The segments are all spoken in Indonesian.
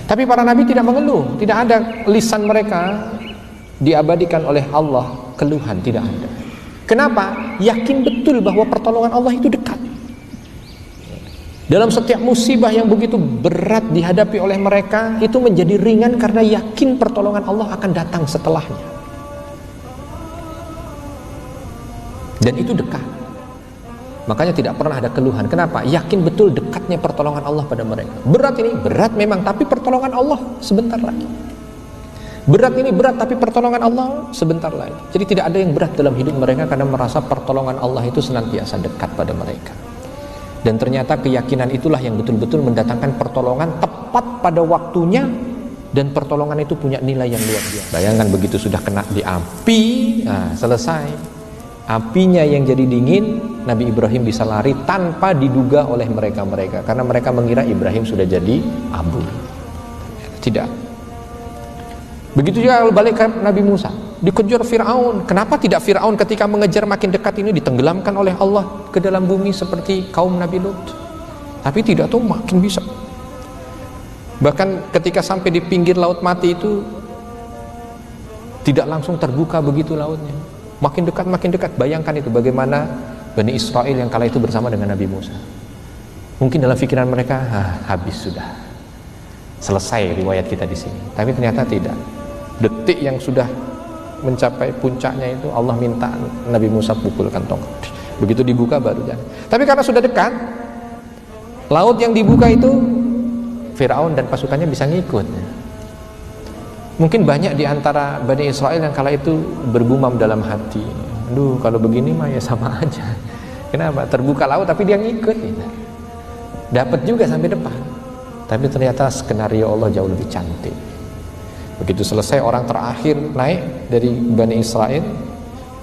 Tapi para nabi tidak mengeluh, tidak ada lisan mereka diabadikan oleh Allah keluhan, tidak ada. Kenapa? Yakin betul bahwa pertolongan Allah itu dekat. Dalam setiap musibah yang begitu berat dihadapi oleh mereka, itu menjadi ringan karena yakin pertolongan Allah akan datang setelahnya. Dan itu dekat. Makanya tidak pernah ada keluhan. Kenapa? Yakin betul dekatnya pertolongan Allah pada mereka. Berat ini, berat memang, tapi pertolongan Allah sebentar lagi. Berat ini berat, tapi pertolongan Allah sebentar lagi. Jadi tidak ada yang berat dalam hidup mereka karena merasa pertolongan Allah itu senantiasa dekat pada mereka. Dan ternyata keyakinan itulah yang betul-betul mendatangkan pertolongan tepat pada waktunya, dan pertolongan itu punya nilai yang luar biasa. Bayangkan begitu sudah kena di api, nah, selesai. Apinya yang jadi dingin, Nabi Ibrahim bisa lari tanpa diduga oleh mereka-mereka, karena mereka mengira Ibrahim sudah jadi abu. Tidak. Begitu juga balik ke Nabi Musa, dikejar Fir'aun. Kenapa tidak Fir'aun ketika mengejar makin dekat ini ditenggelamkan oleh Allah ke dalam bumi seperti kaum Nabi Lut? Tapi tidak, tuh makin bisa. Bahkan ketika sampai di pinggir laut mati itu tidak langsung terbuka begitu lautnya, makin dekat. Bayangkan itu bagaimana Bani Israel yang kala itu bersama dengan Nabi Musa. Mungkin dalam pikiran mereka, habis sudah, selesai riwayat kita di sini. Tapi ternyata tidak. Detik yang sudah mencapai puncaknya itu Allah minta Nabi Musa pukulkan tongkat. Begitu dibuka baru jalan. Tapi karena sudah dekat, laut yang dibuka itu Firaun dan pasukannya bisa ngikut. Mungkin banyak di antara Bani Israel yang kala itu bergumam dalam hati, aduh kalau begini mah ya sama aja. Kenapa? Terbuka laut tapi dia ngikut gitu. Dapat juga sampai depan. Tapi ternyata skenario Allah jauh lebih cantik. Begitu selesai orang terakhir naik dari Bani Israel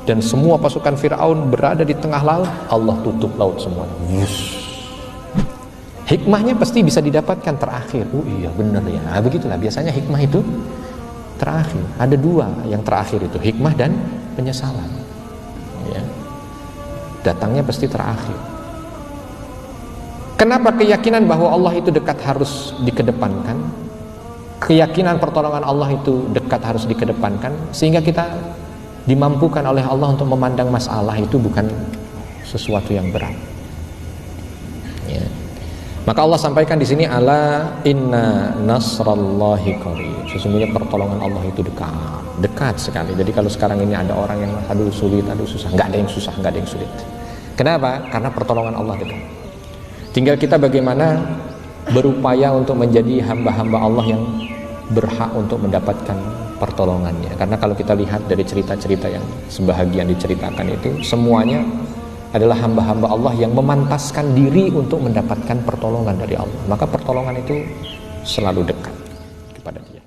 dan semua pasukan Firaun berada di tengah laut, Allah tutup laut semua. Hikmahnya pasti bisa didapatkan terakhir. Oh iya benar ya. Nah, begitulah biasanya hikmah itu terakhir. Ada dua yang terakhir itu, hikmah dan penyesalan. Ya. Datangnya pasti terakhir. Kenapa keyakinan bahwa Allah itu dekat harus dikedepankan? Keyakinan pertolongan Allah itu dekat harus dikedepankan, sehingga kita dimampukan oleh Allah untuk memandang masalah itu bukan sesuatu yang berat. Ya. Maka Allah sampaikan di sini, ala inna nasrallahi qarib. Sesungguhnya pertolongan Allah itu dekat sekali. Jadi kalau sekarang ini ada orang yang aduh sulit, aduh susah, nggak ada yang susah, nggak ada yang sulit. Kenapa? Karena pertolongan Allah dekat. Tinggal kita bagaimana berupaya untuk menjadi hamba-hamba Allah yang berhak untuk mendapatkan pertolongannya. Karena kalau kita lihat dari cerita-cerita yang sebahagian diceritakan itu, semuanya adalah hamba-hamba Allah yang memantaskan diri untuk mendapatkan pertolongan dari Allah. Maka pertolongan itu selalu dekat kepada dia.